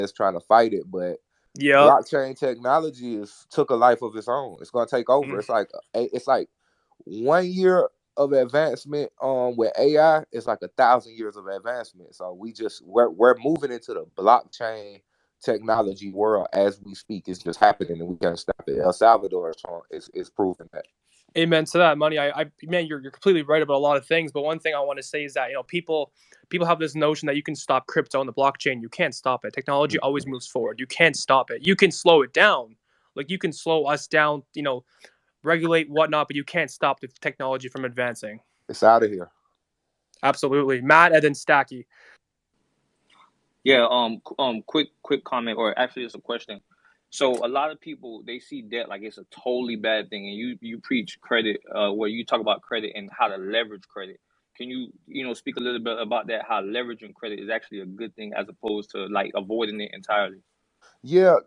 is trying to fight it, but Yep. blockchain technology took a life of its own. It's gonna take over. Mm. It's like 1 year of advancement with AI is like 1,000 years of advancement. So we're moving into the blockchain technology world as we speak. It's just happening and we can't stop it. El Salvador is proving that. Amen to that, money. Man, you're completely right about a lot of things. But one thing I want to say is that people have this notion that you can stop crypto and the blockchain. You can't stop it. Technology always moves forward. You can't stop it. You can slow it down, like you can slow us down. Regulate whatnot, but you can't stop the technology from advancing. It's out of here. Absolutely, Matt and then Stacky. Yeah, quick comment, or actually it's a question. So a lot of people, they see debt like it's a totally bad thing, and you preach credit, where you talk about credit and how to leverage credit. Can you speak a little bit about that? How leveraging credit is actually a good thing as opposed to like avoiding it entirely. Yeah.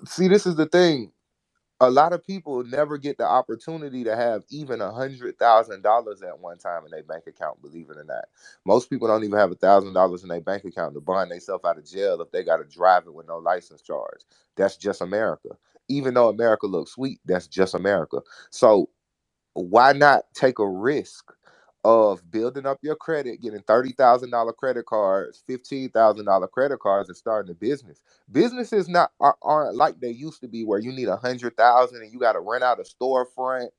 See, this is the thing. A lot of people never get the opportunity to have even $100,000 at one time in their bank account. Believe it or not, most people don't even have $1,000 in their bank account to bond themselves out of jail if they got to drive it with no license charge. That's just America. Even though America looks sweet, that's just America. So why not take a risk of building up your credit, getting $30,000 credit cards, $15,000 credit cards, and starting a business? Businesses aren't like they used to be, where you need 100,000 and you got to rent out a storefront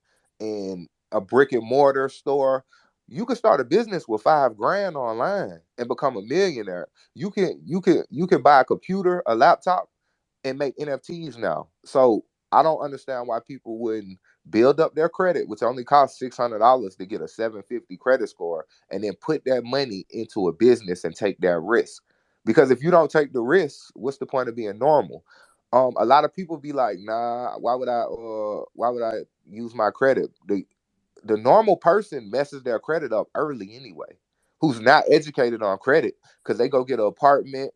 and a brick and mortar store. You can start a business with 5 grand online and become a millionaire. You can buy a computer, a laptop, and make NFTs now. So I don't understand why people wouldn't build up their credit, which only costs $600 to get a 750 credit score, and then put that money into a business and take that risk. Because if you don't take the risk, what's the point of being normal? A lot of people be like, nah, why would I use my credit? The normal person messes their credit up early anyway, who's not educated on credit, because they go get an apartment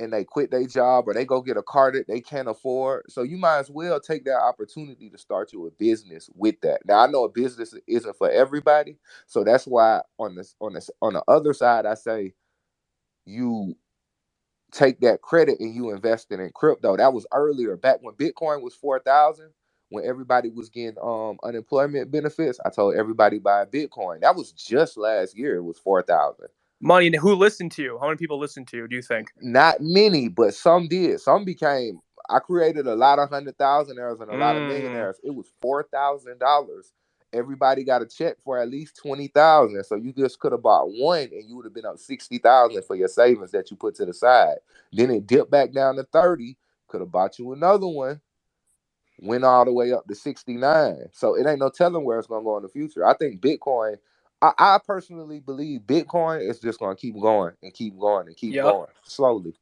and they quit their job, or they go get a car that they can't afford. So you might as well take that opportunity to start you a business with that. Now I know a business isn't for everybody, so that's why on the other side I say you take that credit and you invest it in crypto. That was earlier, back when Bitcoin was 4,000, when everybody was getting unemployment benefits. I told everybody buy Bitcoin. That was just last year. It was 4,000. Money. Who listened to you? How many people listened to you? Do you think? Not many, but some did. Some became. I created a lot of 100,000ers and a lot of Mm. millionaires. It was $4,000. Everybody got a check for at least 20,000. So you just could have bought one, and you would have been up 60,000 for your savings that you put to the side. Then it dipped back down to 30. Could have bought you another one. Went all the way up to 69. So it ain't no telling where it's gonna go in the future. I think Bitcoin. I personally believe Bitcoin is just gonna keep going and keep going and keep Yep. going slowly.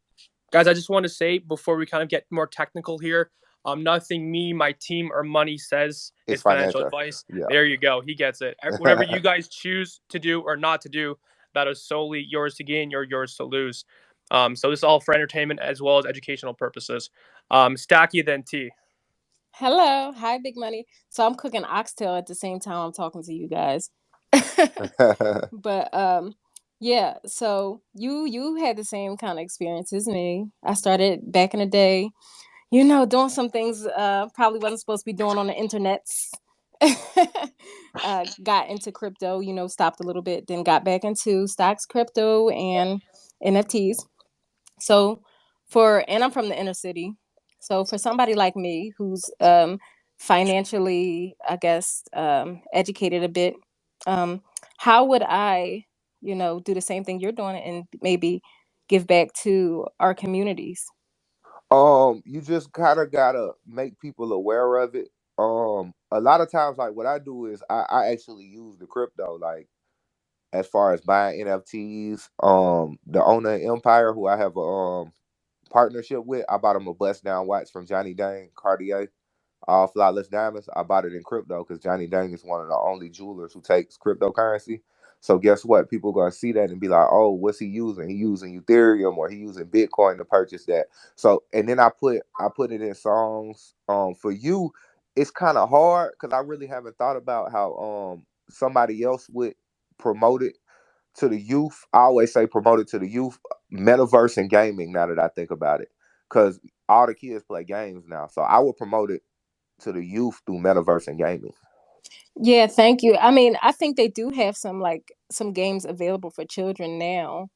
Guys, I just want to say before we kind of get more technical here, nothing me, my team, or money says It's is financial financial. advice. Yeah. There you go. He gets it. Whatever you guys choose to do or not to do, that is solely yours to gain or yours to lose. So this is all for entertainment as well as educational purposes. Stacky then T. Hello. Hi, Big Money. So I'm cooking oxtail at the same time I'm talking to you guys. But yeah, so you had the same kind of experience as me. I started back in the day, doing some things probably wasn't supposed to be doing on the internets. Got into crypto, stopped a little bit, then got back into stocks, crypto, and NFTs. So and I'm from the inner city. So for somebody like me who's financially, I guess, educated a bit, how would I, do the same thing you're doing and maybe give back to our communities? you just kind of gotta make people aware of it. A lot of times, like what I do is I actually use the crypto, like as far as buying NFTs. The owner of Empire, who I have a partnership with, I bought him a bust down watch from Johnny Dang Cartier, all flawless diamonds. I bought it in crypto because Johnny Dang is one of the only jewelers who takes cryptocurrency. So guess what? People gonna see that and be like, "Oh, what's he using? He using Ethereum or he using Bitcoin to purchase that." So, and then I put it in songs. For you, it's kind of hard because I really haven't thought about how somebody else would promote it to the youth. I always say promote it to the youth. Metaverse and gaming. Now that I think about it, because all the kids play games now. So I would promote it to the youth through Metaverse and gaming. Yeah, thank you. I mean, I think they do have some games available for children now.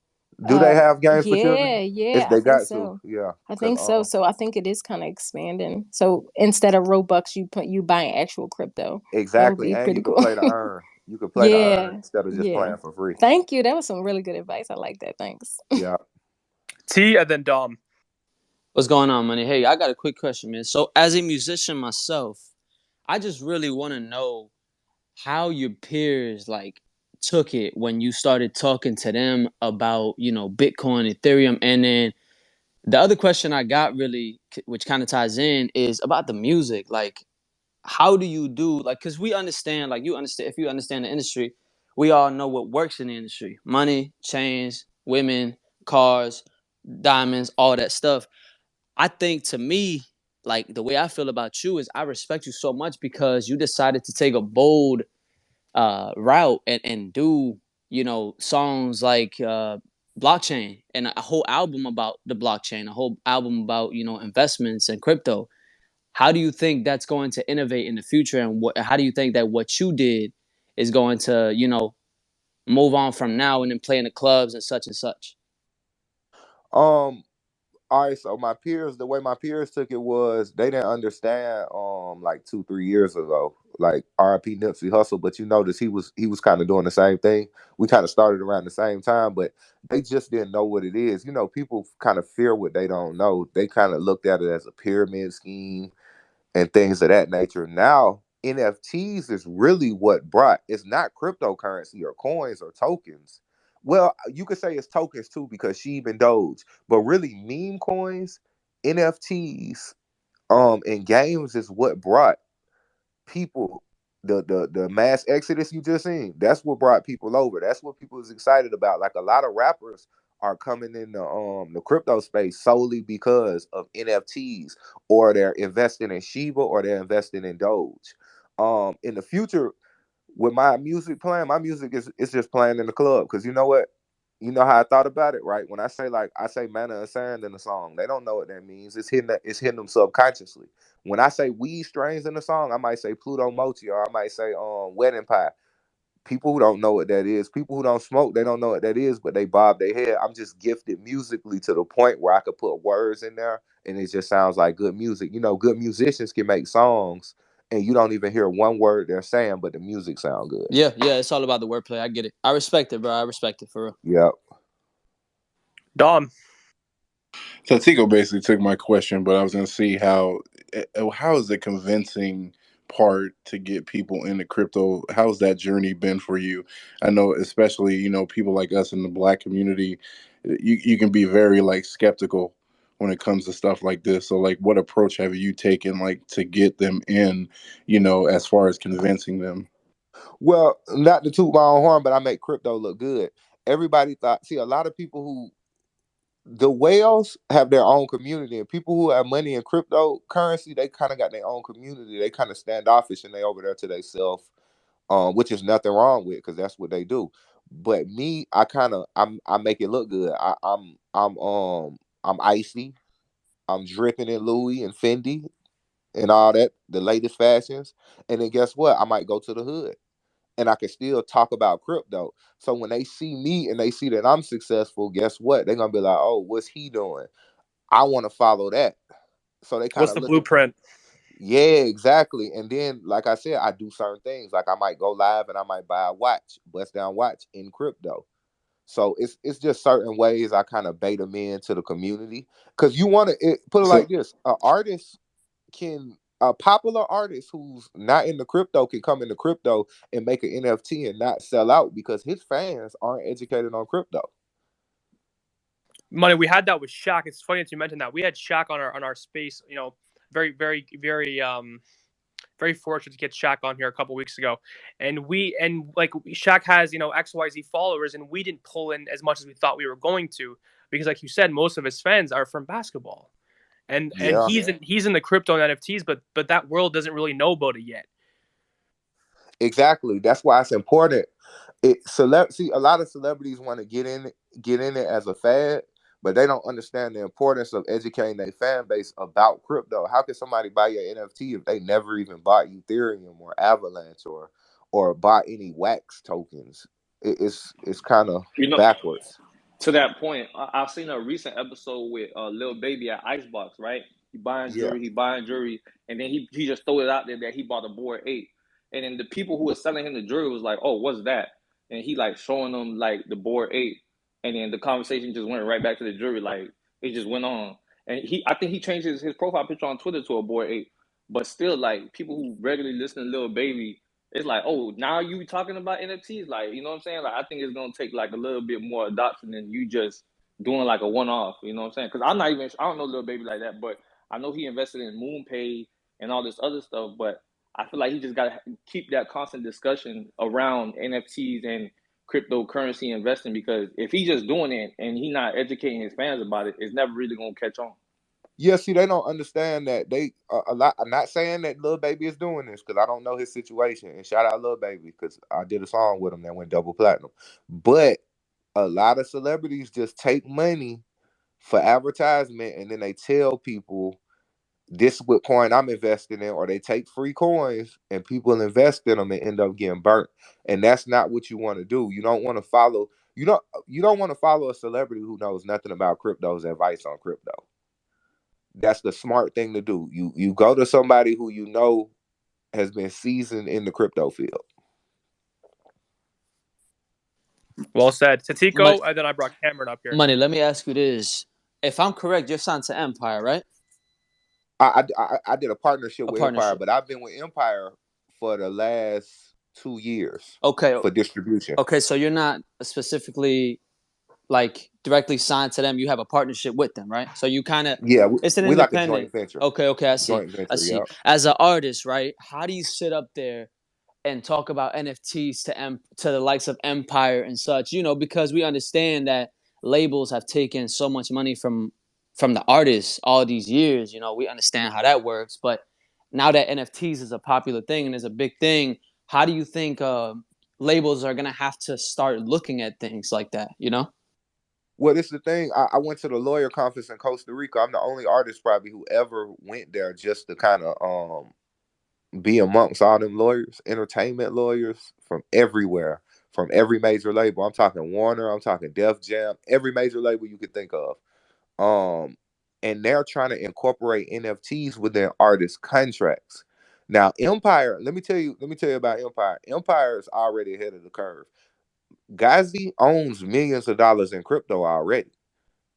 Do they have games for children? Yeah, If I they think got to, so. yeah. I Cause think so. So I think it is kind of expanding. So instead of Robux, you buying actual crypto. That would exactly, be and pretty you could cool. play to earn. You could play to earn Yeah, instead of just yeah. playing for free. Thank you. That was some really good advice. I like that. Thanks. Yeah. T and then Dom. What's going on, money? Hey, I got a quick question, man. So, as a musician myself, I just really want to know how your peers like took it when you started talking to them about, Bitcoin, Ethereum, and then the other question I got really, which kind of ties in, is about the music. Like, how do you do like? Because we understand, like, you understand if you understand the industry, we all know what works in the industry: money, chains, women, cars, diamonds, all that stuff. I think to me, like the way I feel about you is I respect you so much because you decided to take a bold route and do songs like blockchain and a whole album about the blockchain, a whole album about investments and crypto. How do you think that's going to innovate in the future, and how do you think that what you did is going to move on from now and then play in the clubs and such and such? Um. All right. So my peers, the way my peers took it was they didn't understand. Like 2 3 years ago, like R.I.P. Nipsey Hussle, but you notice he was kind of doing the same thing. We kind of started around the same time, but they just didn't know what it is. You know, people kind of fear what they don't know. They kind of looked at it as a pyramid scheme and things of that nature. Now, NFTs is really what brought it's not cryptocurrency or coins or tokens. Well, you could say it's tokens too because Sheeb and Doge, but really meme coins, NFTs, and games is what brought people the mass exodus you just seen. That's what brought people over. That's what people is excited about. Like a lot of rappers are coming in the crypto space solely because of NFTs, or they're investing in Shiba, or they're investing in Doge. In the future, with my music playing, my music is just playing in the club. Cause you know what? You know how I thought about it, right? When I say manna and sand in the song, they don't know what that means. It's hitting them subconsciously. When I say weed strains in the song, I might say Pluto Mochi, or I might say wedding pie. People who don't know what that is, people who don't smoke, they don't know what that is, but they bob their head. I'm just gifted musically to the point where I could put words in there and it just sounds like good music. You know, good musicians can make songs and you don't even hear one word they're saying, but the music sound good. Yeah, yeah, it's all about the wordplay. I get it. I respect it, bro. I respect it for real. Yep. Dom. So Tico basically took my question, but I was going to see how is the convincing part to get people into crypto? How's that journey been for you? I know, especially people like us in the Black community, you can be very like skeptical when it comes to stuff like this. So like, what approach have you taken like to get them in? As far as convincing them. Well, not to toot my own horn, but I make crypto look good. Everybody thought, see, a lot of people who the whales have their own community, and people who have money in cryptocurrency, they kind of got their own community. They kind of standoffish and they over there to themselves, which is nothing wrong with because that's what they do. But me, I make it look good. I'm icy. I'm dripping in Louis and Fendi and all that, the latest fashions. And then guess what? I might go to the hood and I can still talk about crypto. So when they see me and they see that I'm successful, guess what? They're gonna be like, "Oh, what's he doing? I want to follow that." So they kind What's of the look at, blueprint? yeah, exactly. And then, like I said, I do certain things. Like I might go live and I might buy a watch, bust down watch in crypto. So it's just certain ways I kind of bait them into the community because you want to put it So like this: an artist can a popular artist who's not in the crypto can come into crypto and make an NFT and not sell out because his fans aren't educated on crypto. Money. We had that with Shaq. It's funny that you mentioned that. We had Shaq on our space. Very very fortunate to get Shaq on here a couple weeks ago, and like Shaq has XYZ followers, and we didn't pull in as much as we thought we were going to because, like you said, most of his fans are from basketball, and Yeah, he's in the crypto and NFTs, but that world doesn't really know about it yet. exactly. That's why it's important. See, a lot of celebrities want to get in it as a fad, but they don't understand the importance of educating their fan base about crypto. How can somebody buy your NFT if they never even bought Ethereum or Avalanche or bought any wax tokens? It's kind of You know, backwards. to that point, I've seen a recent episode with Lil Baby at Icebox, right? Yeah. He buying jewelry, and then he just threw it out there that he bought a board 8. And then the people who were selling him the jewelry was like, "Oh, what's that?" And he like showing them like the board 8, and then the conversation just went right back to the jewelry, like it just went on. And I think he changed his profile picture on Twitter to a board 8, but still like people who regularly listen to Lil Baby, it's like, oh, now you talking about NFTs, like, you know what I'm saying? Like, I think it's gonna take like a little bit more adoption than you just doing like a one-off. You know what I'm saying? Because I don't know Lil Baby like that, but I know he invested in MoonPay and all this other stuff. But I feel like he just gotta keep that constant discussion around NFTs and cryptocurrency investing, because if he just doing it and he not educating his fans about it, it's never really gonna catch on. Yeah, see, they don't understand that they a lot. I'm not saying that Lil Baby is doing this because I don't know his situation. And shout out Lil Baby because I did a song with him that went double platinum. But a lot of celebrities just take money for advertisement and then they tell people this is what coin I'm investing in, or they take free coins and people invest in them and end up getting burnt. And that's not what you want to do. You don't want to follow. You don't want to follow a celebrity who knows nothing about crypto's advice on crypto. That's the smart thing to do. You go to somebody who you know has been seasoned in the crypto field. Well said, Money, Tatico, and then I brought Cameron up here. Money, let me ask you this. If I'm correct, you're signed to Empire, right? I did a partnership A with Empire, partnership. but I've been with Empire for the last 2 years Okay. for distribution. Okay, so you're not specifically like directly signed to them. You have a partnership with them, right? So you kind of, Yeah, it's an we like a joint independent. venture. Okay, I see. Joint venture, yeah. As an artist, right? How do you sit up there and talk about NFTs to the likes of Empire and such? You know, because we understand that labels have taken so much money from the artists all these years. You know, we understand how that works, but now that NFTs is a popular thing and is a big thing, how do you think labels are gonna have to start looking at things like that? You know? Well, this is the thing. I went to the lawyer conference in Costa Rica. I'm the only artist probably who ever went there just to kind of be amongst all them lawyers, entertainment lawyers from everywhere, from every major label. I'm talking Warner, I'm talking Def Jam, every major label you could think of. And they're trying to incorporate NFTs within artist contracts. Now, Empire, let me tell you about Empire. Empire is already ahead of the curve. Gazi owns millions of dollars in crypto already.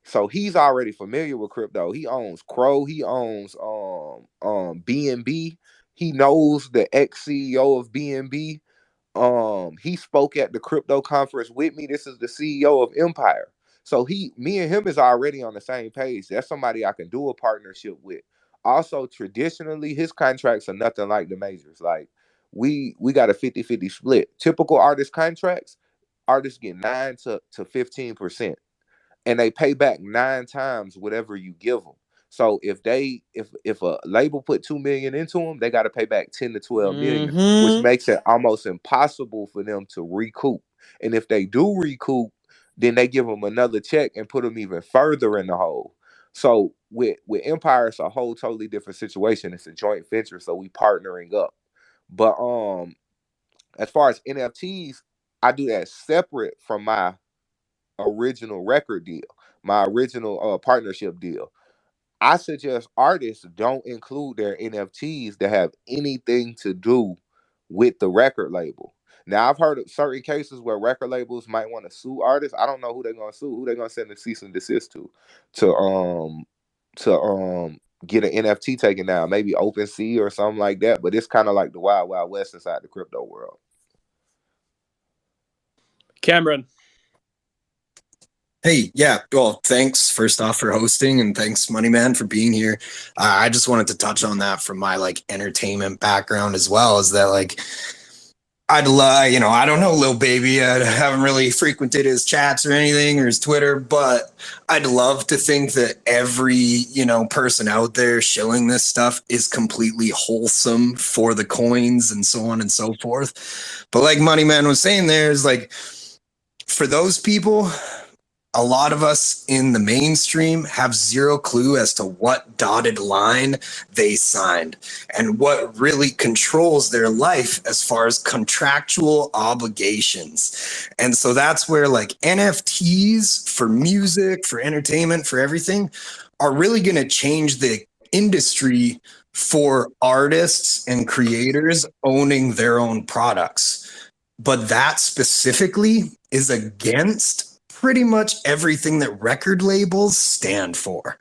So he's already familiar with crypto. He owns Crow. He owns BNB. He knows the ex CEO of BNB. He spoke at the crypto conference with me. This is the CEO of Empire. So me and him is already on the same page. That's somebody I can do a partnership with. Also, traditionally, his contracts are nothing like the majors. Like we got a 50-50 split. Typical artist contracts, artists get 9 to 15%, and they pay back 9 times whatever you give them. So if a label put 2 million into them, they got to pay back 10 to 12 million, which Mm-hmm. makes it almost impossible for them to recoup. And if they do recoup, then they give them another check and put them even further in the hole. So with Empire, it's a whole totally different situation. It's a joint venture, so we partnering up. But as far as NFTs, I do that separate from my original record deal, my original partnership deal. I suggest artists don't include their NFTs that have anything to do with the record label. Now I've heard of certain cases where record labels might want to sue artists. I don't know who they're gonna sue, who they're gonna send a cease and desist to get an NFT taken down, maybe OpenSea or something like that. But it's kind of like the wild wild west inside the crypto world. Cameron. Hey, yeah. Well, thanks first off for hosting, and thanks Moneyman for being here. I just wanted to touch on that from my like entertainment background as well. Is that like I'd love, I don't know Lil Baby. I haven't really frequented his chats or anything or his Twitter, but I'd love to think that every, person out there shilling this stuff is completely wholesome for the coins and so on and so forth. But like Moneyman was saying, there's like for those people, a lot of us in the mainstream have zero clue as to what dotted line they signed and what really controls their life as far as contractual obligations. And so that's where like NFTs for music, for entertainment, for everything are really going to change the industry for artists and creators owning their own products. But that specifically is against pretty much everything that record labels stand for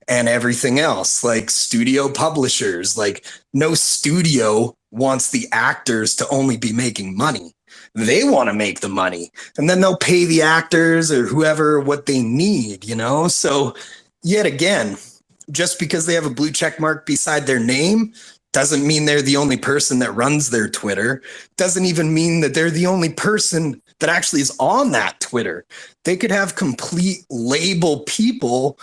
and everything else, like studio publishers. Like, no studio wants the actors to only be making money. They want to make the money, and then they'll pay the actors or whoever what they need, you know? So, yet again, just because they have a blue check mark beside their name doesn't mean they're the only person that runs their Twitter. Doesn't even mean that they're the only person that actually is on that Twitter. They could have complete label people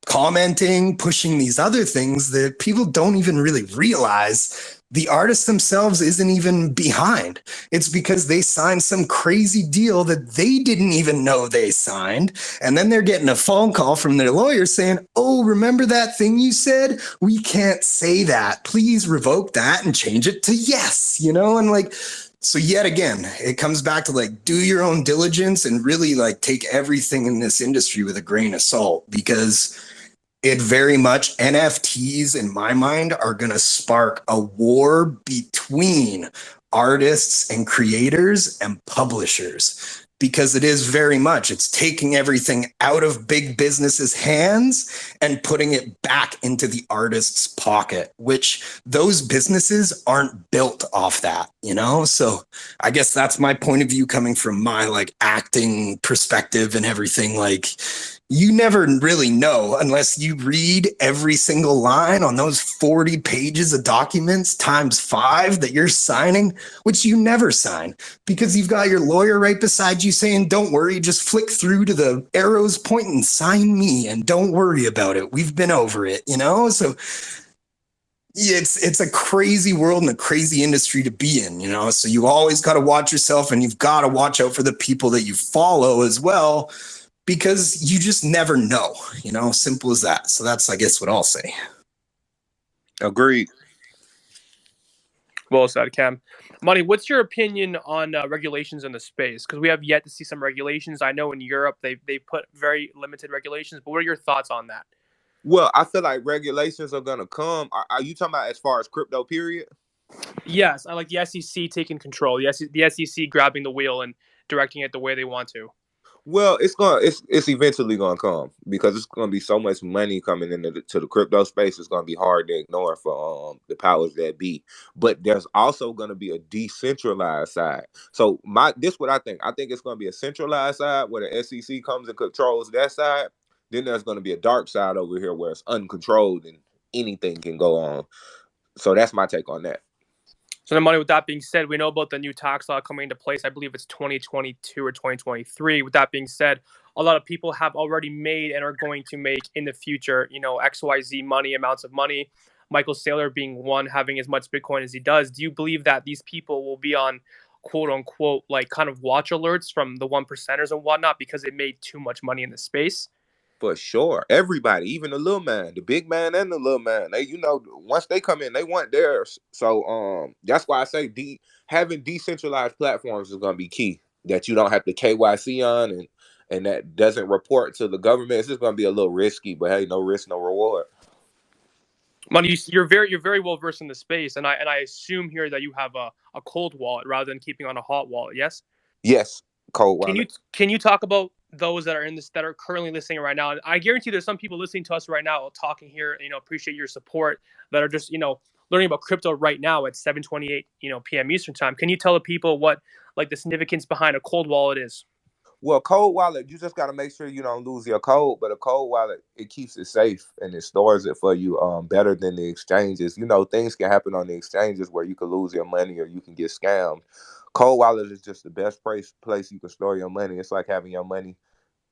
commenting, pushing these other things that people don't even really realize the artist themselves isn't even behind. It's because they signed some crazy deal that they didn't even know they signed. And then they're getting a phone call from their lawyer saying, oh, remember that thing you said? We can't say that. Please revoke that and change it to yes, you know? And like, so yet again, it comes back to like, do your own diligence and really like take everything in this industry with a grain of salt, because it very much, NFTs in my mind are going to spark a war between artists and creators and publishers, because it is very much, it's taking everything out of big businesses' hands and putting it back into the artist's pocket, which those businesses aren't built off that, you know? So I guess that's my point of view coming from my like acting perspective and everything. Like, you never really know unless you read every single line on those 40 pages of documents times 5 that you're signing, which you never sign because you've got your lawyer right beside you saying, don't worry, just flick through to the arrows pointing, sign me, and don't worry about it. We've been over it, you know? So it's a crazy world and a crazy industry to be in, you know? So you always got to watch yourself, and you've got to watch out for the people that you follow as well, because you just never know, you know, simple as that. So that's, I guess, what I'll say. Agreed. Well said, Cam. Money, what's your opinion on regulations in the space? Because we have yet to see some regulations. I know in Europe they put very limited regulations, but what are your thoughts on that? Well, I feel like regulations are gonna come. Are you talking about as far as crypto? Period. Yes, I like the SEC taking control, the SEC grabbing the wheel and directing it the way they want to. Well, it's eventually gonna come because it's gonna be so much money coming into the crypto space. It's gonna be hard to ignore for the powers that be. But there's also gonna be a decentralized side. So this what I think. I think it's gonna be a centralized side where the SEC comes and controls that side. Then there's gonna be a dark side over here where it's uncontrolled and anything can go on. So that's my take on that. So, the money. With that being said, we know about the new tax law coming into place. I believe it's 2022 or 2023. With that being said, a lot of people have already made and are going to make in the future, XYZ money, amounts of money. Michael Saylor being one, having as much Bitcoin as he does. Do you believe that these people will be on quote unquote like kind of watch alerts from the one percenters and whatnot because they made too much money in the space? For sure. Everybody, even the little man, the big man and the little man, they, once they come in, they want theirs. So that's why I say having decentralized platforms is gonna be key. That you don't have to KYC on and that doesn't report to the government. It's just gonna be a little risky, but hey, no risk, no reward. Money, you're very well versed in the space, and I assume here that you have a cold wallet rather than keeping on a hot wallet. Yes. Yes, cold Can you wallet. can you talk about those that are in this that are currently listening right now? And I guarantee there's some people listening to us right now talking here. Appreciate your support that are just learning about crypto right now at 7:28 p.m. Eastern time. Can you tell the people what like the significance behind a cold wallet is? Well, cold wallet, you just got to make sure you don't lose your code. But a cold wallet, it keeps it safe and it stores it for you better than the exchanges. Things can happen on the exchanges where you could lose your money or you can get scammed. Cold wallet is just the best place you can store your money. It's like having your money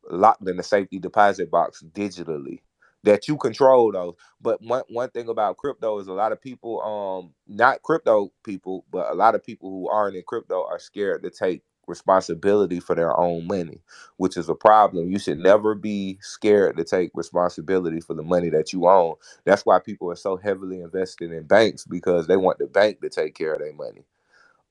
locked in a safety deposit box digitally that you control though. But one thing about crypto is a lot of people, not crypto people, but a lot of people who aren't in crypto are scared to take responsibility for their own money, which is a problem. You should never be scared to take responsibility for the money that you own. That's why people are so heavily invested in banks, because they want the bank to take care of their money.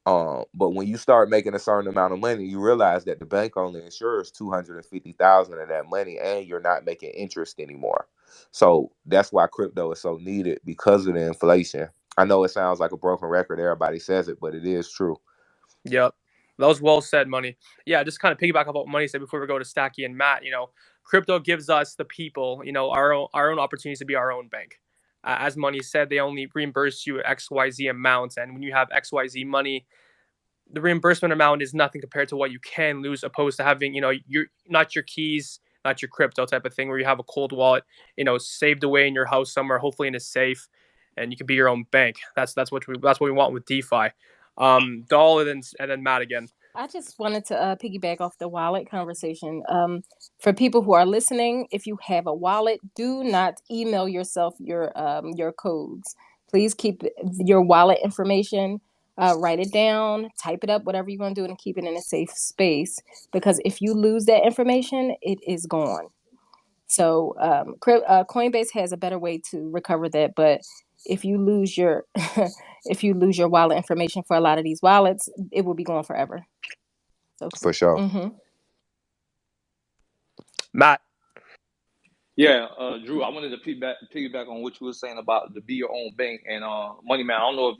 But when you start making a certain amount of money, you realize that the bank only insures 250,000 of that money, and you're not making interest anymore. So that's why crypto is so needed, because of the inflation. I know it sounds like a broken record. Everybody says it, but it is true. Yep. That was well said, Money. Yeah, just kind of piggyback off what Money said before we go to Stacky and Matt. Crypto gives us, the people, our own opportunities to be our own bank. As Money said, they only reimburse you XYZ amounts, and when you have XYZ money, the reimbursement amount is nothing compared to what you can lose, opposed to having, your not your keys, not your crypto type of thing, where you have a cold wallet, saved away in your house somewhere, hopefully in a safe, and you can be your own bank. That's what we want with DeFi. Doll, and then Matt again. I just wanted to piggyback off the wallet conversation. For people who are listening, if you have a wallet, do not email yourself your codes. Please keep your wallet information. Write it down, type it up, whatever you're gonna do, and keep it in a safe space. Because if you lose that information, it is gone. So Coinbase has a better way to recover that, but if you lose your if you lose your wallet information for a lot of these wallets, it will be gone forever. So For sure. Matt. Yeah, Drew, I wanted to piggyback on what you were saying about to be your own bank and Money Man. I don't know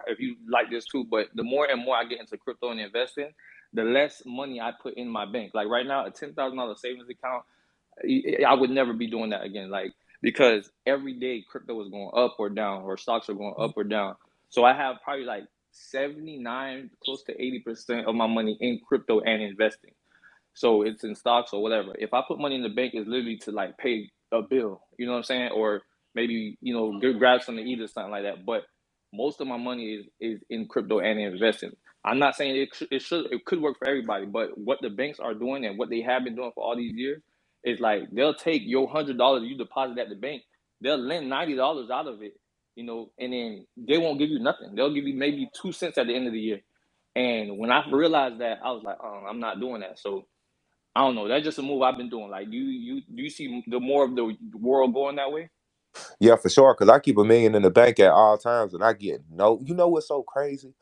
if you like this too, but the more and more I get into crypto and investing, the less money I put in my bank. Like right now, a $10,000 savings account, I would never be doing that again. Like, because every day crypto is going up or down, or stocks are going up or down. So I have probably like 79, close to 80% of my money in crypto and investing. So it's in stocks or whatever. If I put money in the bank, it's literally to like pay a bill. You know what I'm saying? Or maybe grab something to eat or something like that. But most of my money is in crypto and investing. I'm not saying it could work for everybody, but what the banks are doing and what they have been doing for all these years is like they'll take your $100 you deposit at the bank, they'll lend $90 out of it, and then they won't give you nothing. They'll give you maybe 2 cents at the end of the year. And when I realized that, I was like, oh, I'm not doing that. So I don't know. That's just a move I've been doing. Like, do you see the more of the world going that way? Yeah, for sure. Because I keep $1 million in the bank at all times, and I get no. You know what's so crazy?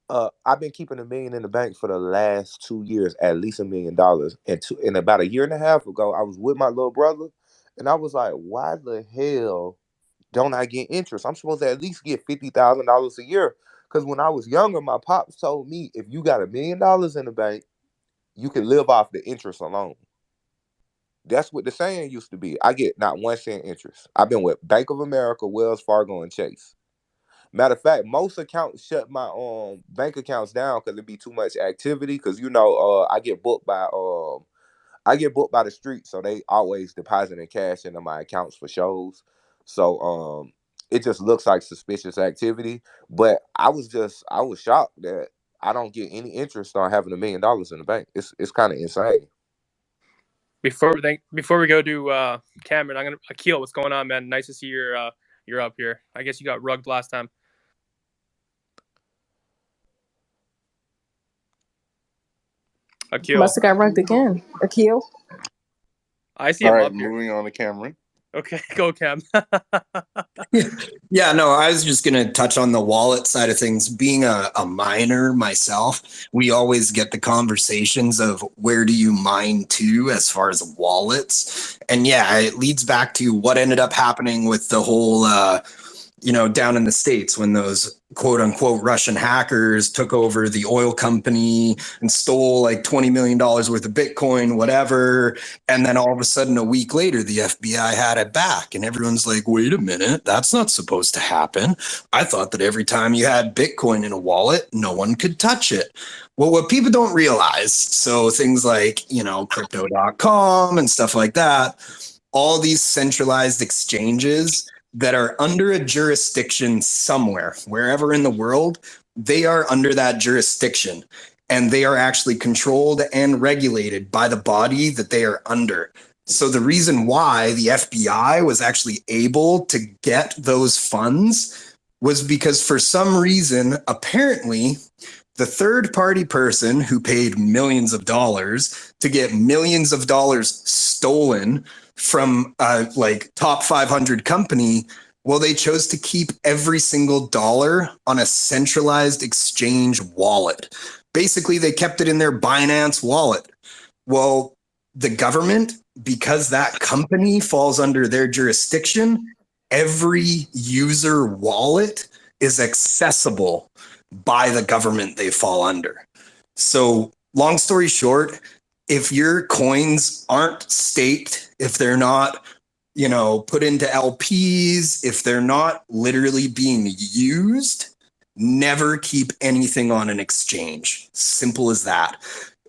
I've been keeping $1 million in the bank for the last 2 years, at least $1 million. And about a year and a half ago, I was with my little brother, and I was like, "Why the hell don't I get interest? I'm supposed to at least get $50,000 a year." Because when I was younger, my pops told me, if you got $1 million in the bank, you can live off the interest alone. That's what the saying used to be. I get not 1 cent interest. I've been with Bank of America, Wells Fargo, and Chase. Matter of fact, most accounts shut my bank accounts down because it'd be too much activity. Because I get booked by the street, so they always depositing cash into my accounts for shows. So it just looks like suspicious activity. But I was shocked that I don't get any interest on having $1 million in the bank. It's kind of insane. Before we go to Cameron, Akil, what's going on, man? Nice to see you're up here. I guess you got rugged last time. Akil must have got rugged again. Akil. I see All him right, up here. moving on to Cameron. Okay, go Cam. Yeah, no, I was just going to touch on the wallet side of things. Being a miner myself, we always get the conversations of where do you mine to as far as wallets. And yeah, it leads back to what ended up happening with the whole, down in the States when those quote unquote Russian hackers took over the oil company and stole like $20 million worth of Bitcoin, whatever. And then all of a sudden, a week later, the FBI had it back. And everyone's like, wait a minute, that's not supposed to happen. I thought that every time you had Bitcoin in a wallet, no one could touch it. Well, what people don't realize, so things like, crypto.com and stuff like that, all these centralized exchanges that are under a jurisdiction somewhere, wherever in the world, they are under that jurisdiction. And they are actually controlled and regulated by the body that they are under. So the reason why the FBI was actually able to get those funds was because for some reason, apparently, The third party person who paid millions of dollars to get millions of dollars stolen from a like top 500 company, well, they chose to keep every single dollar on a centralized exchange wallet. Basically, they kept it in their Binance wallet. Well, the government, because that company falls under their jurisdiction, every user wallet is accessible by the government they fall under. So, long story short, if your coins aren't staked, if they're not, put into LPs, if they're not literally being used, never keep anything on an exchange. Simple as that.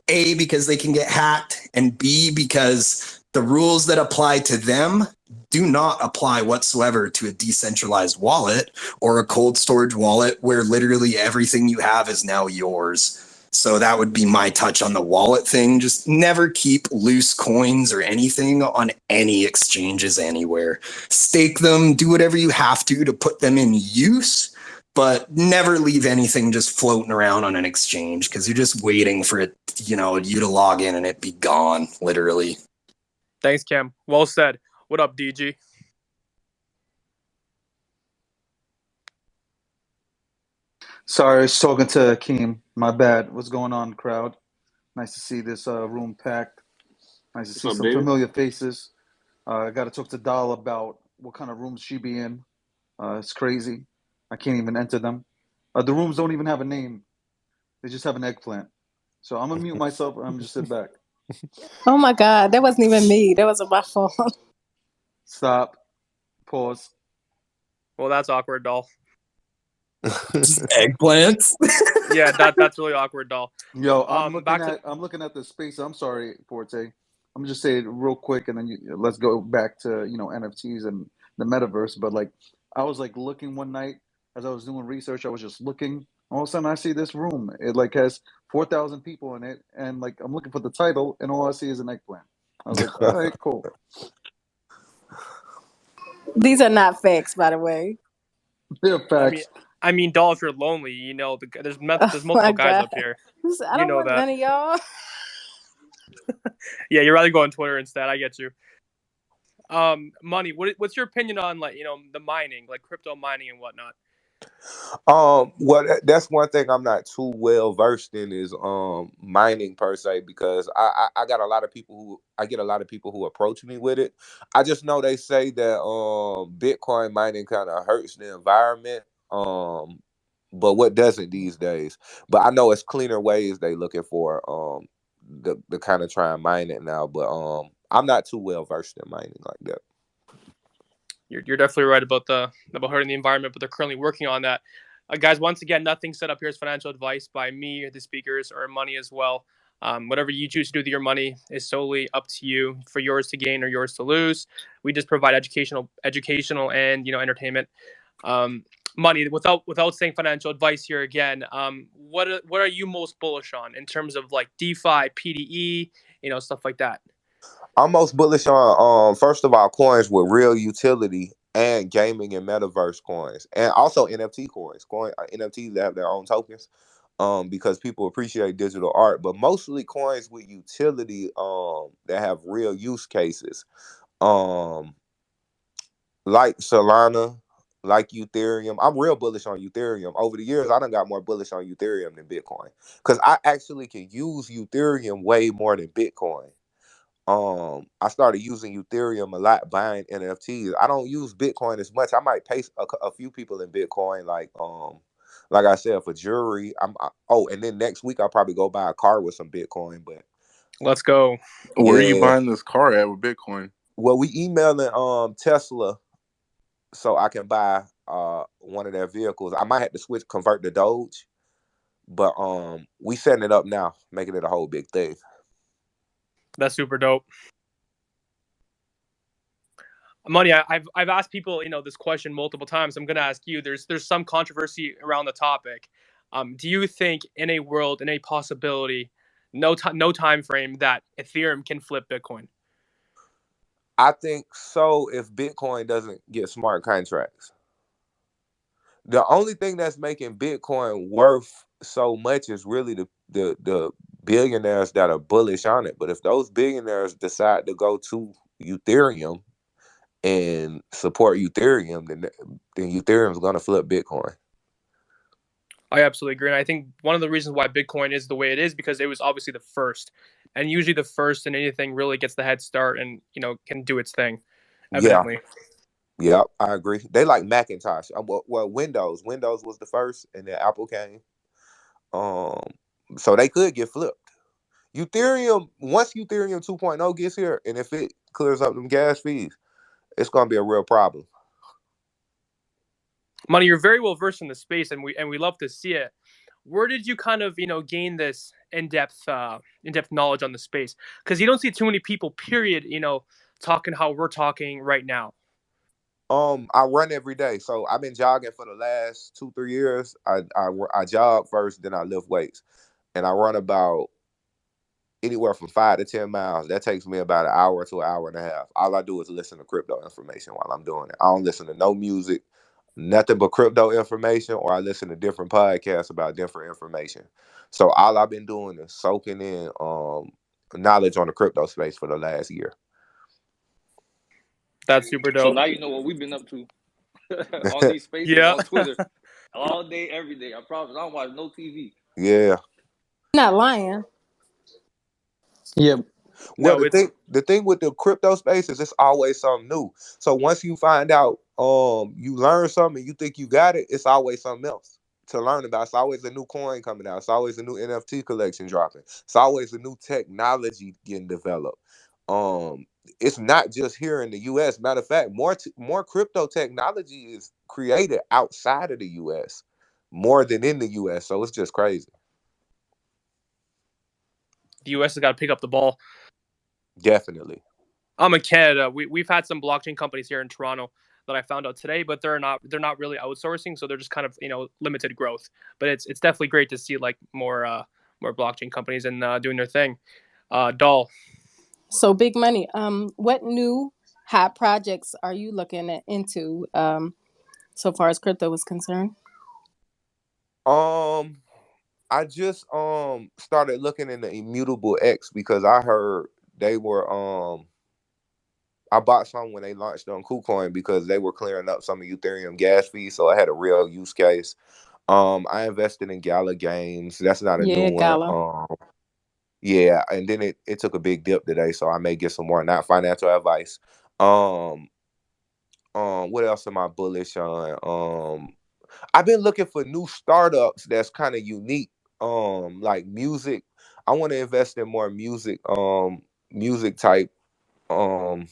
A, because they can get hacked, and B, because the rules that apply to them do not apply whatsoever to a decentralized wallet or a cold storage wallet where literally everything you have is now yours. So that would be my touch on the wallet thing. Just never keep loose coins or anything on any exchanges anywhere. Stake them, do whatever you have to put them in use, but never leave anything just floating around on an exchange because you're just waiting for it, you to log in and it be gone, literally. Thanks, Cam. Well said. What up, DG? Sorry, I was talking to Akeem. My bad. What's going on, crowd? Nice to see this room packed. Nice to What's see up, some David? familiar faces. I got to talk to Doll about what kind of rooms she be in. It's crazy. I can't even enter them. The rooms don't even have a name. They just have an eggplant. So I'm gonna mute myself. I'm just sit back. Oh my God, that wasn't even me. That wasn't my fault. Stop. Pause. Well, that's awkward, doll. Just eggplants. Yeah, that's really awkward, doll. Yo, I'm looking at the space. I'm sorry, Forte. I'm just say it real quick, and then let's go back to NFTs and the metaverse. But like, I was like looking one night as I was doing research. I was just looking. All of a sudden, I see this room. It like has 4,000 people in it, and like I'm looking for the title, and all I see is an eggplant. I was like, all right, cool. These are not facts, by the way. They're facts. I mean, doll. If you're lonely, there's Oh multiple my guys God. up here. I don't want none of y'all. Yeah, you'd rather go on Twitter instead. I get you. Money. What's your opinion on the mining, like crypto mining and whatnot? Well, that's one thing I'm not too well versed in is mining per se, because I got a lot of people who I get a lot of people who approach me with it. I just know they say that Bitcoin mining kind of hurts the environment. But what doesn't these days? But I know it's cleaner ways they looking for the kind of try and mine it now. But I'm not too well versed in mining like that. You're definitely right about hurting the environment, but they're currently working on that. Guys, once again, nothing set up here is financial advice by me or the speakers or money as well. Whatever you choose to do with your money is solely up to you, for yours to gain or yours to lose. We just provide educational and entertainment. Money, without saying financial advice here again. What are you most bullish on in terms of like DeFi, PDE, stuff like that? I'm most bullish on first of all coins with real utility and gaming and metaverse coins, and also NFT coins. NFTs that have their own tokens, because people appreciate digital art, but mostly coins with utility that have real use cases, um like Solana, like Ethereum. I'm real bullish on Ethereum. Over the years, I done got more bullish on Ethereum than Bitcoin because I actually can use Ethereum way more than Bitcoin. I started using Ethereum a lot buying NFTs. I don't use Bitcoin as much. I might pay a few people in Bitcoin, like I said, for jewelry. And then next week I'll probably go buy a car with some Bitcoin. But Let's go. Where are you yeah, buying this car at with Bitcoin? well, we emailing Tesla so I can buy one of their vehicles. I might have to convert to Doge, but we setting it up now, making it a whole big thing. That's super dope. Money, I've asked people, this question multiple times. I'm going to ask you. There's some controversy around the topic. Do you think in a world, in a possibility, no time frame, that Ethereum can flip Bitcoin? I think so if Bitcoin doesn't get smart contracts. The only thing that's making Bitcoin worth so much is really the billionaires that are bullish on it. But if those billionaires decide to go to Ethereum and support Ethereum, then Ethereum's gonna flip Bitcoin. I absolutely agree. And I think one of the reasons why Bitcoin is the way it is because it was obviously the first. And usually the first in anything really gets the head start and, can do its thing, Yeah, evidently. yeah, I agree. They like Macintosh. Well, Windows was the first, and then Apple came. Um, so they could get flipped. Ethereum, once Ethereum 2.0 gets here, and if it clears up them gas fees, it's gonna be a real problem. Money, you're very well versed in the space, and we love to see it. Where did you kind of gain this in-depth knowledge on the space? Because you don't see too many people, period, talking how we're talking right now. I run every day, so I've been jogging for the last 2 3 years. I jog first, then I lift weights, and I run about anywhere from 5 to 10 miles. That takes me about an hour to an hour and a half. All I do is listen to crypto information while I'm doing it. I don't listen to no music, nothing but crypto information, or I listen to different podcasts about different information. So all I've been doing is soaking in knowledge on the crypto space for the last year. That's super So dope. now you know what we've been up to on these spaces Yeah. on Twitter all day, every day. I promise. I don't watch no TV. Yeah. Not lying. Yeah. Well, No, the it's thing with the crypto space is it's always something new. So once you find out, you learn something, and you think you got it, it's always something else to learn about. It's always a new coin coming out. It's always a new NFT collection dropping. It's always a new technology getting developed. It's not just here in the U.S. Matter of fact, more crypto technology is created outside of the U.S. more than in the U.S. So it's just crazy. the U.S. has got to pick up the ball. Definitely. I'm in Canada. We've had some blockchain companies here in Toronto that I found out today, but they're not really outsourcing, so they're just kind of limited growth. But it's definitely great to see like more blockchain companies and doing their thing. Doll. So big money. What new hot projects are you looking into? So far as crypto is concerned. Um, I just started looking into Immutable X because I heard they were I bought some when they launched on KuCoin because they were clearing up some of Ethereum gas fees, so I had a real use case. I invested in Gala Games. That's not a new Yeah, one. Gala. Yeah, and then it took a big dip today, so I may get some more. Not financial advice. Um, what else am I bullish on? I've been looking for new startups that's kind of unique. Like music. I want to invest in more music type um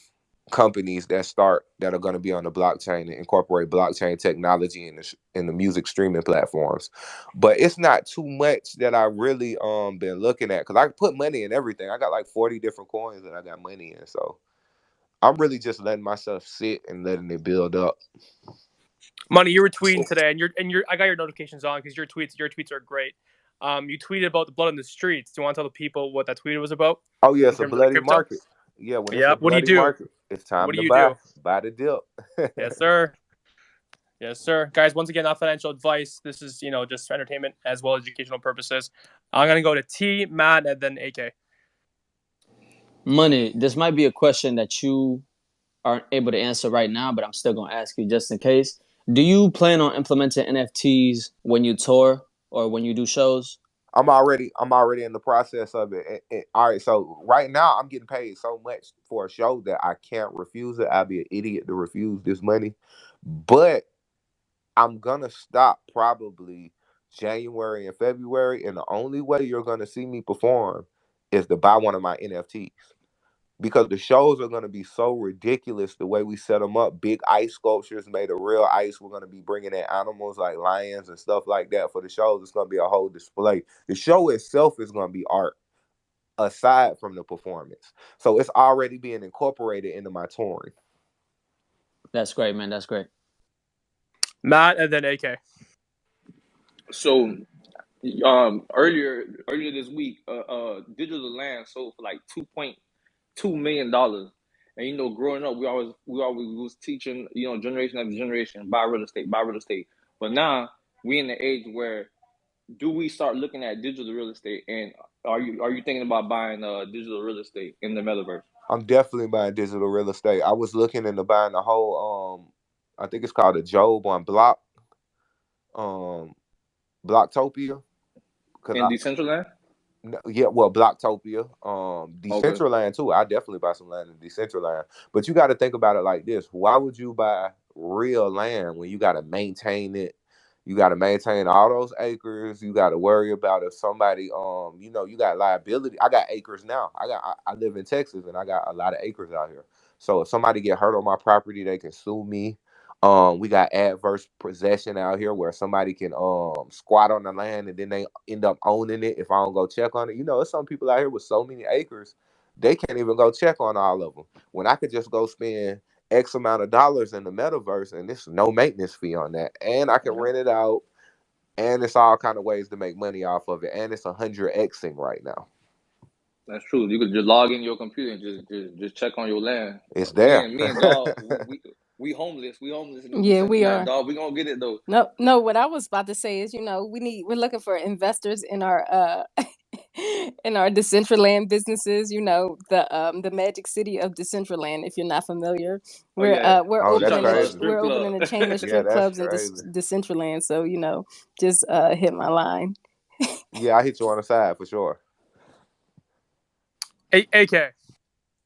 companies that are going to be on the blockchain and incorporate blockchain technology in the music streaming platforms. But it's not too much that I really been looking at because I put money in everything. I got like 40 different coins that I got money in, so I'm really just letting myself sit and letting it build up. Money, you were tweeting today, and I got your notifications on because your tweets are great. You tweeted about the blood in the streets. Do you want to tell the people what that tweet was about Oh yeah, in it's a terms of like bloody crypto? market. Yeah, when it's Yeah. a What do you bloody do? market, it's What time do to you do? buy the dip. Yes, sir. Yes, sir. Guys, once again, not financial advice. This is just for entertainment as well as educational purposes. I'm gonna go to T, Matt, and then AK. Money. This might be a question that you aren't able to answer right now, but I'm still gonna ask you just in case. Do you plan on implementing NFTs when you tour or when you do shows? I'm already in the process of it. All right, so right now I'm getting paid so much for a show that I can't refuse it. I'd be an idiot to refuse this money. But I'm gonna stop probably January and February, and the only way you're gonna see me perform is to buy one of my NFTs. Because the shows are going to be so ridiculous the way we set them up. Big ice sculptures made of real ice. We're going to be bringing in animals like lions and stuff like that for the shows. It's going to be a whole display. The show itself is going to be art aside from the performance. So it's already being incorporated into my touring. That's great, man. That's great. Matt, and then AK. So earlier this week, digital land sold for like $2.2 million. And growing up, we always was teaching, generation after generation, buy real estate, buy real estate. But now we in the age where do we start looking at digital real estate? And are you thinking about buying digital real estate in the metaverse? I'm definitely buying digital real estate. I was looking into buying the whole I think it's called a Job on um Blocktopia. Cause In Decentraland? yeah, well, Blocktopia, Okay. Decentraland too. I definitely buy some land in Decentraland. But you got to think about it like this: why would you buy real land when you got to maintain it? You got to maintain all those acres. You got to worry about if somebody, you got liability. I got acres now. I live in Texas and I got a lot of acres out here. So if somebody get hurt on my property, they can sue me. We got adverse possession out here where somebody can squat on the land and then they end up owning it if I don't go check on it. There's some people out here with so many acres, they can't even go check on all of them. When I could just go spend X amount of dollars in the metaverse and there's no maintenance fee on that. And I can Yeah, rent it out and it's all kind of ways to make money off of it. And it's 100Xing right now. that's true. You could just log in your computer and just check on your land. It's Me there. and me and dog, we homeless. We homeless in the Yeah, we Decentraland, are. dog. We gonna get it though. No, what I was about to say is, we're looking for investors in our in our Decentraland businesses, the Magic City of Decentraland, if you're not familiar. Oh yeah, We're Oh, you that's talking opening about a crazy. strip we're club? opening a chain of Yeah, strip that's clubs in crazy. Decentraland, so just hit my line. Yeah, I hit you on the side for sure. AK.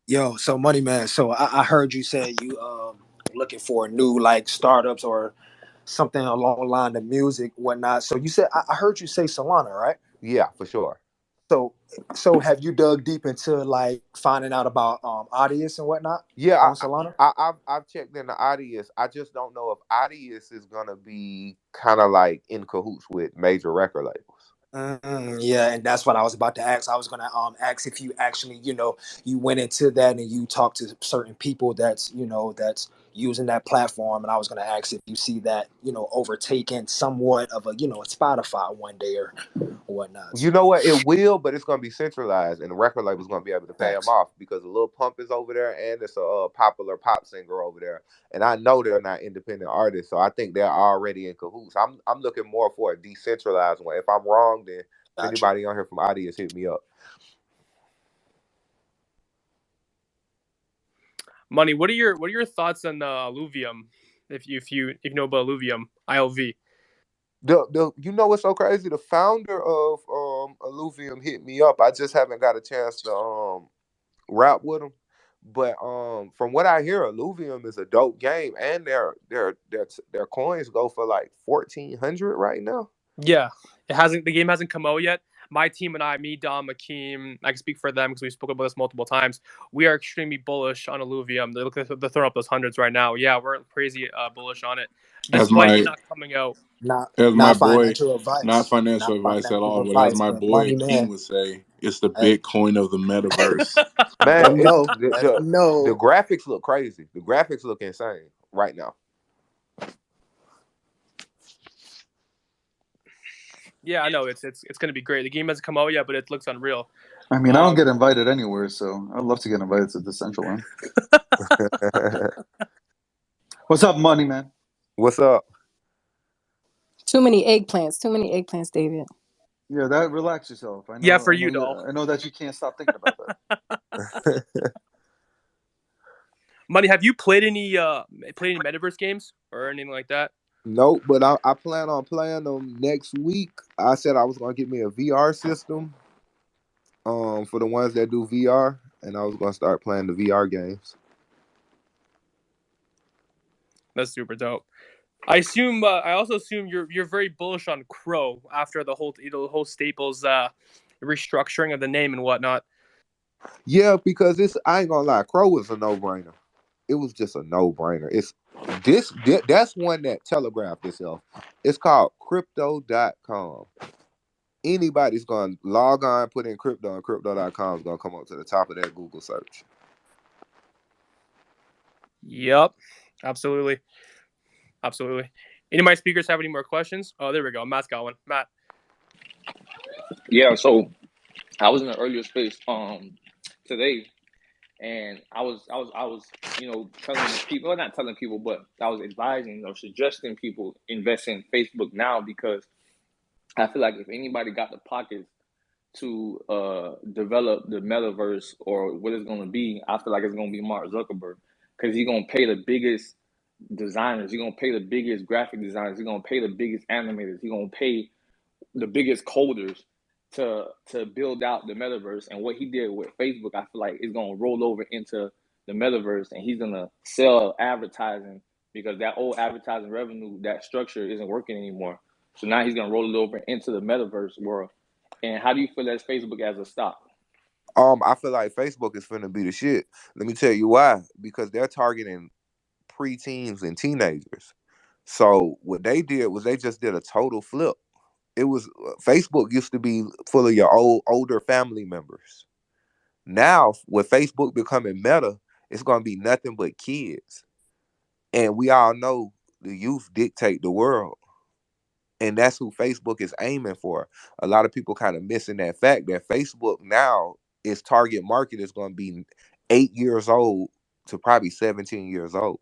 Yo, so Money Man, so I heard you say you looking for new like startups or something along the line of music, whatnot. So you said I heard you say Solana, right? Yeah, for sure. So so have you dug deep into like finding out about Audius and whatnot Yeah, on Solana? I've checked in the audience. I just don't know if audience is gonna be kind of like in cahoots with major record labels. Yeah, and that's what I was about to ask. I was gonna ask if you actually, you went into that and you talked to certain people that's using that platform, and I was gonna ask if you see that, overtaking somewhat of a Spotify one day or whatnot. You know what? It will, but it's gonna be centralized, and the record label's gonna be able to pay them Facts. off because a Lil Pump is over there, and it's a popular pop singer over there. And I know they're not independent artists, so I think they're already in cahoots. I'm looking more for a decentralized one. If I'm wrong, then if Got you. anybody on here from audience, hit me up. Money. What are your thoughts on Alluvium? If you know about Alluvium, ILV. You know what's so crazy? The founder of Alluvium hit me up. I just haven't got a chance to rap with him. But from what I hear, Alluvium is a dope game, and their coins go for like 1,400 right now. Yeah, the game hasn't come out yet. My team and I, me, Dom, Akeem, I can speak for them because we spoke about this multiple times. We are extremely bullish on Alluvium. They're throwing up those hundreds right now. Yeah, we're crazy bullish on it, As despite it my not coming out. Not as my not boy, financial not advice. financial Not advice at financial all, but as advice, my but boy Money King Man. would say, it's the Hey, Bitcoin of the metaverse. let Man, him it's know. the, Let the him the know. graphics look crazy. The graphics look insane right now. Yeah, I know it's gonna be great. The game hasn't come out yet, but it looks unreal. I mean, I don't get invited anywhere, so I'd love to get invited to the Central one. What's up, Money Man? What's up? Too many eggplants. Too many eggplants, David. Yeah, that relax yourself. I Yeah, know, for I know, you, doll. I know that you can't stop thinking about that. Money. Have you played any Metaverse games or anything like that? Nope, but I plan on playing them next week. I said I was gonna get me a VR system, for the ones that do VR, and I was gonna start playing the VR games. That's super dope. I also assume you're very bullish on Crow after the whole Staples restructuring of the name and whatnot. Yeah, because I ain't gonna lie, Crow was a no brainer. It was just a no brainer. That's one that telegraphed itself. It's called crypto.com. Anybody's gonna log on, put in crypto, and crypto.com is gonna come up to the top of that Google search. Yep, absolutely, absolutely. Any of my speakers have any more questions? Oh, there we go. Matt's got one. Matt. Yeah. So I was in an earlier space today, and I was telling people, well, not telling people, but I was advising or suggesting people invest in Facebook now because I feel like if anybody got the pockets to develop the metaverse or what it's going to be, I feel like it's going to be Mark Zuckerberg, because he's going to pay the biggest designers, he's going to pay the biggest graphic designers, he's going to pay the biggest animators, he's going to pay the biggest coders to build out the metaverse. And what he did with Facebook, I feel like is going to roll over into the metaverse, and he's going to sell advertising, because that old advertising revenue, that structure isn't working anymore. So now he's going to roll it over into the metaverse world. And how do you feel as Facebook as a stock? I feel like Facebook is finna be the shit. Let me tell you why. Because they're targeting preteens and teenagers. So what they did was they just did a total flip. It was Facebook used to be full of your older family members. Now with Facebook becoming Meta, it's gonna be nothing but kids. And we all know the youth dictate the world. And that's who Facebook is aiming for. A lot of people kind of missing that fact that Facebook now, its target market is going to be 8 years old to probably 17 years old.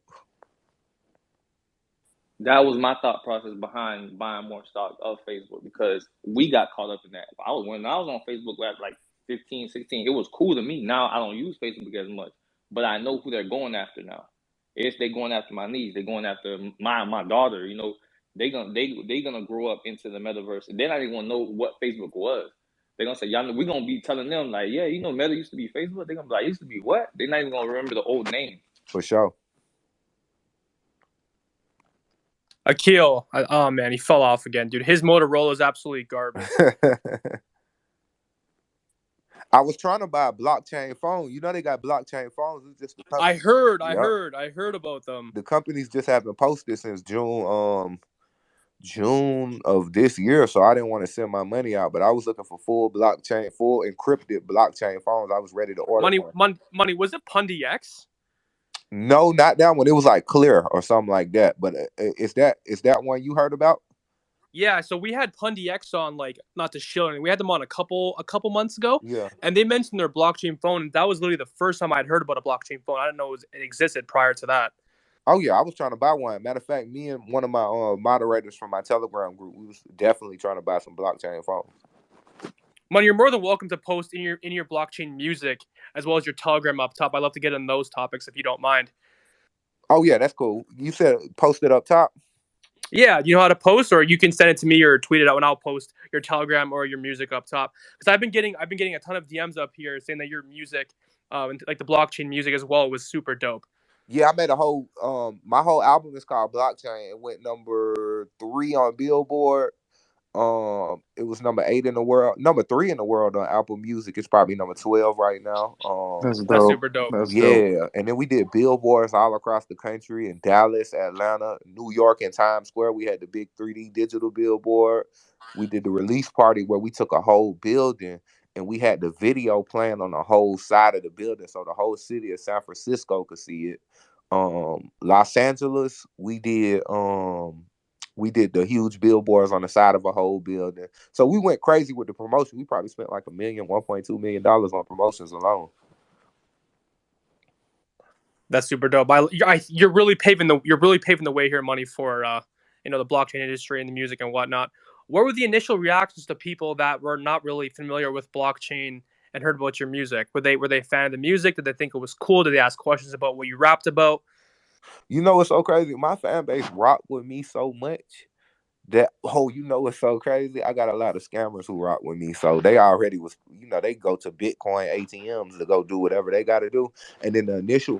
That was my thought process behind buying more stock of Facebook, because we got caught up in that. When I was on Facebook at like 15, 16, it was cool to me. Now I don't use Facebook as much, but I know who they're going after now. If they're going after my niece, they're going after my daughter. You know, they gonna grow up into the metaverse, and they're not even gonna know what Facebook was. They're gonna say, "Y'all, we're gonna be telling them like, yeah, you know, Meta used to be Facebook." They're gonna be like, "It used to be what?" They're not even gonna remember the old name. For sure. Akil, oh man, he fell off again, dude. His Motorola is absolutely garbage. I was trying to buy a blockchain phone. You know they got blockchain phones. It's just the I company. heard about them. The companies just haven't posted since June of this year, so I didn't want to send my money out. But I was looking for full encrypted blockchain phones. I was ready to order one. Money. Was it Pundi X? No, not that one. It was like Clear or something like that. But is that one you heard about? Yeah, so we had Pundi X on, like, not to shill anything. We had them on a couple months ago. Yeah. And they mentioned their blockchain phone, and that was literally the first time I'd heard about a blockchain phone. I didn't know it existed prior to that. Oh yeah, I was trying to buy one. Matter of fact, me and one of my moderators from my Telegram group, we was definitely trying to buy some blockchain phones. Money, you're more than welcome to post in your blockchain music as well as your Telegram up top. I'd love to get in those topics if you don't mind. Oh yeah, that's cool. You said post it up top? Yeah, you know how to post, or you can send it to me or tweet it out, and I'll post your Telegram or your music up top. Because I've been getting a ton of DMs up here saying that your music, and like the blockchain music as well, was super dope. Yeah, I made a whole my whole album is called Blockchain. It went number 3 on Billboard. It was number 8 in the world, number 3 in the world on Apple Music. It's probably number 12 right now. That's super dope. That's yeah, dope. and then we did billboards all across the country in Dallas, Atlanta, New York, and Times Square. We had the big 3D digital billboard. We did the release party where we took a whole building and we had the video playing on the whole side of the building, so the whole city of San Francisco could see it. Los Angeles, we did the huge billboards on the side of a whole building. So we went crazy with the promotion. We probably spent like $1.2 million on promotions alone. That's super dope. You're really paving the way here, Money, for the blockchain industry and the music and whatnot. What were the initial reactions to people that were not really familiar with blockchain and heard about your music? Were they a fan of the music? Did they think it was cool? Did they ask questions about what you rapped about? You know what's so crazy? My fan base rock with me so much that what's so crazy? I got a lot of scammers who rock with me, so they already was, they go to Bitcoin ATMs to go do whatever they got to do, and then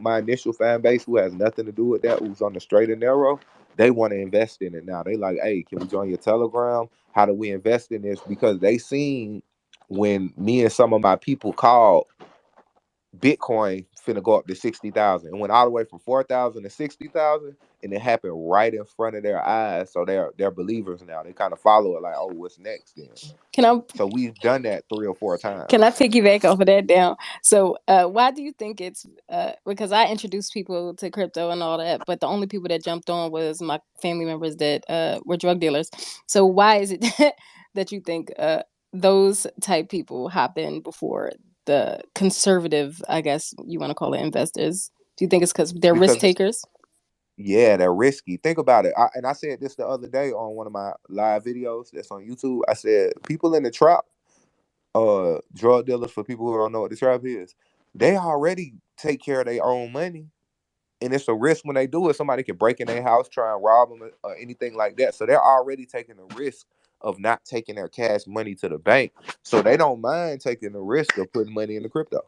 my initial fan base who has nothing to do with that, who's on the straight and narrow, they want to invest in it now. They like, hey, can we join your Telegram? How do we invest in this? Because they seen when me and some of my people called Bitcoin finna go up to 60,000, and went all the way from 4,000 to 60,000, and it happened right in front of their eyes. So they're believers now. They kind of follow it like, oh, what's next then? So we've done that 3 or 4 times. Can I piggyback off of that down? So why do you think it's because I introduced people to crypto and all that, but the only people that jumped on was my family members that were drug dealers. So why is it that you think those type people hop in before the conservative, I guess you want to call it, investors? Do you think it's because they're risk takers? Yeah, they're risky. Think about it. And I said this the other day on one of my live videos that's on YouTube. I said people in the trap, drug dealers, for people who don't know what the trap is, they already take care of their own money. And it's a risk when they do it. Somebody can break in their house, try and rob them, or anything like that. So they're already taking the risk of not taking their cash money to the bank. So they don't mind taking the risk of putting money in the crypto.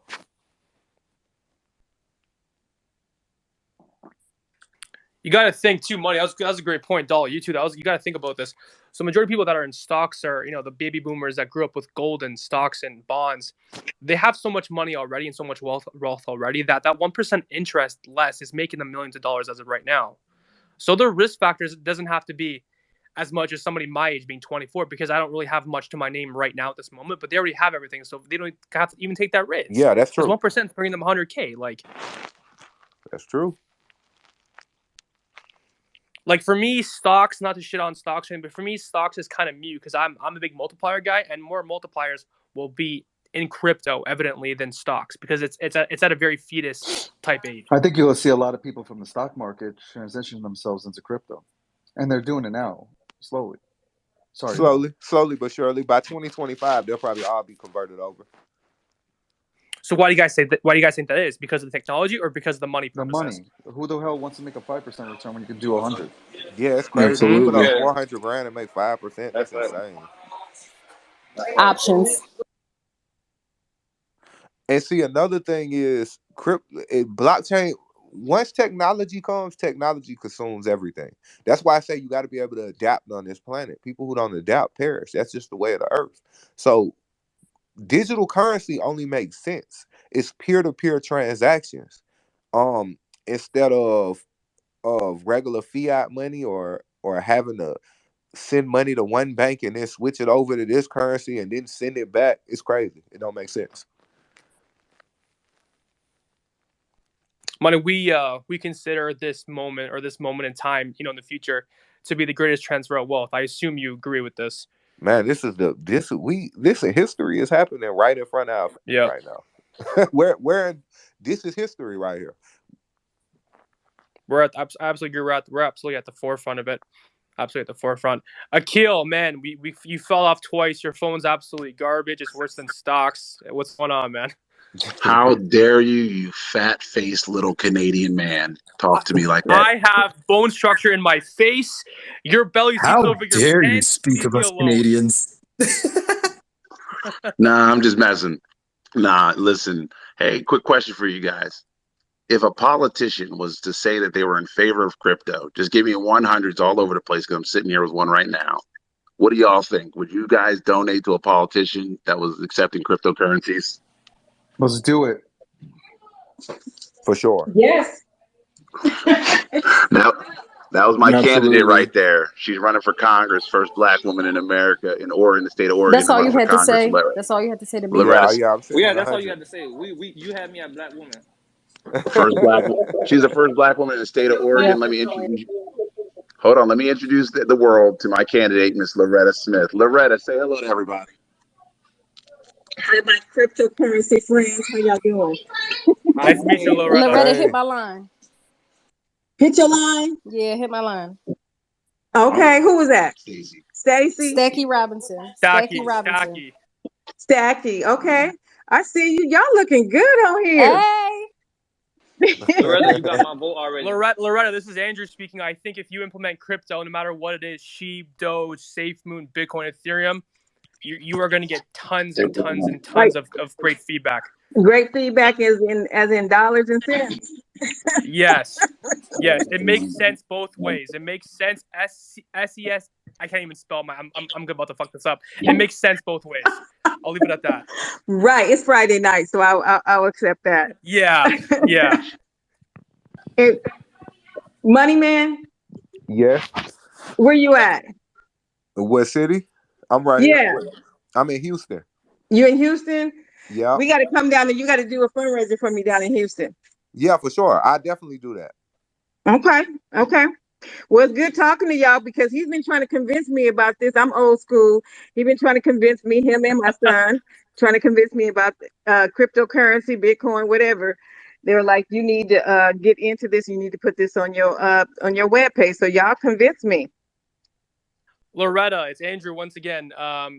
You got to think too. Money. That was a great point, Dollar. You too. You got to think about this. So, majority of people that are in stocks are, the baby boomers that grew up with gold and stocks and bonds. They have so much money already and so much wealth already that 1% interest less is making them millions of dollars as of right now. So their risk factors doesn't have to be as much as somebody my age being 24, because I don't really have much to my name right now at this moment, but they already have everything, so they don't have to even take that risk. Yeah, that's true. 1% is bringing them 100K. That's true. Like for me, stocks, not to shit on stocks, but for me, stocks is kind of mute because I'm a big multiplier guy, and more multipliers will be in crypto, evidently, than stocks, because it's at a very fetus type age. I think you'll see a lot of people from the stock market transition themselves into crypto, and they're doing it now, slowly. Slowly but surely. By 2025, they'll probably all be converted over. So why do you guys say that? Why do you guys think that is? Because of the technology or because of the money purposes? The money. Who the hell wants to make a 5% return when you can do 100? Yeah, it's crazy. Absolutely. You put up 400 grand and make 5%. That's insane. Options. And see, another thing is blockchain. Once technology comes, technology consumes everything. That's why I say you got to be able to adapt on this planet. People who don't adapt perish. That's just the way of the earth. So digital currency only makes sense. It's peer-to-peer transactions, instead of regular fiat money, or having to send money to one bank and then switch it over to this currency and then send it back. It's crazy. It don't make sense. Money, we consider this moment in time, in the future, to be the greatest transfer of wealth. I assume you agree with this. Man, this history is happening right in front of our face right now. Where this is history right here. We're absolutely at the forefront of it. Absolutely at the forefront. Akil, man, you fell off twice. Your phone's absolutely garbage. It's worse than stocks. What's going on, man? How dare you, you fat-faced little Canadian man, talk to me like that? I have bone structure in my face. Your belly seats over your dare you pants. speak of us Canadians? Nah, I'm just messing. Nah, listen. Hey, quick question for you guys. If a politician was to say that they were in favor of crypto, just give me 100s all over the place because I'm sitting here with one right now. What do y'all think? Would you guys donate to a politician that was accepting cryptocurrencies? Let's do it. For sure. Yes. Now, that was my Absolutely. candidate right there. She's running for Congress, first black woman in America, in the state of Oregon. That's all you had to Congress. say. That's all you had to say to me. Yeah, I'm yeah, that's all you had to say. You had me at black woman. She's the first black woman in the state of Oregon. Let me introduce. Hold on, let me introduce the world to my candidate, Miss Loretta Smith. Loretta, say hello to everybody. Hi, my cryptocurrency friends. How y'all doing? Nice to meet you, Loretta. Loretta, hit my line. Hit your line? Yeah, hit my line. Okay, who was that? Stacy? Stacky Robinson. Stacky. Okay. I see you. Y'all looking good on here. Hey. Loretta, you got my vote already. Loretta, this is Andrew speaking. I think if you implement crypto, no matter what it is, Sheep, Doge, SafeMoon, Bitcoin, Ethereum, you are going to get tons and tons and tons of great feedback. Great feedback as in dollars and cents. Yes. It makes sense both ways. It makes sense. SES. I can't even spell I'm about to fuck this up. It makes sense both ways. I'll leave it at that. Right. It's Friday night, so I'll accept that. Yeah. Money Man. Yeah. Where you at? What city? I'm right here. I'm in Houston. You in Houston? Yeah. We got to come down and you got to do a fundraiser for me down in Houston. Yeah, for sure. I definitely do that. Okay. Well, it's good talking to y'all because he's been trying to convince me about this. I'm old school. He's been trying to convince me, him and my son, trying to convince me about cryptocurrency, Bitcoin, whatever. They were like, you need to get into this. You need to put this on your webpage. So y'all convinced me. Loretta, it's Andrew once again.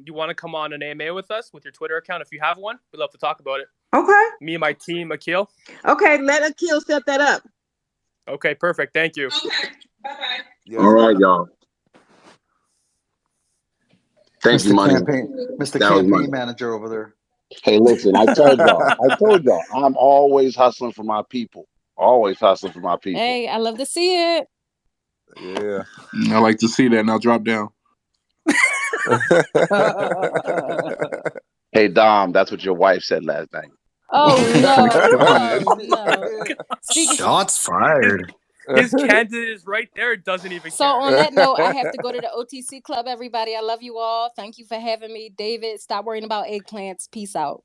You want to come on an AMA with us with your Twitter account? If you have one, we'd love to talk about it. Okay. Me and my team, Akil. Okay, let Akil set that up. Okay, perfect. Thank you. Okay, bye-bye. Yes, All right, ma'am. y'all. Thank you, Mr. Money. Mr. That was Campaign money. Manager over there. Hey, listen, I told y'all, I'm always hustling for my people. Always hustling for my people. Hey, I love to see it. Yeah. I like to see that. Now drop down. Hey, Dom, that's what your wife said last night. Oh no! God. Oh no! Speaking. Shots fired. His candidate is right there. Doesn't even So care. on that note, I have to go to the OTC club. Everybody, I love you all. Thank you for having me, David. Stop worrying about eggplants. Peace out.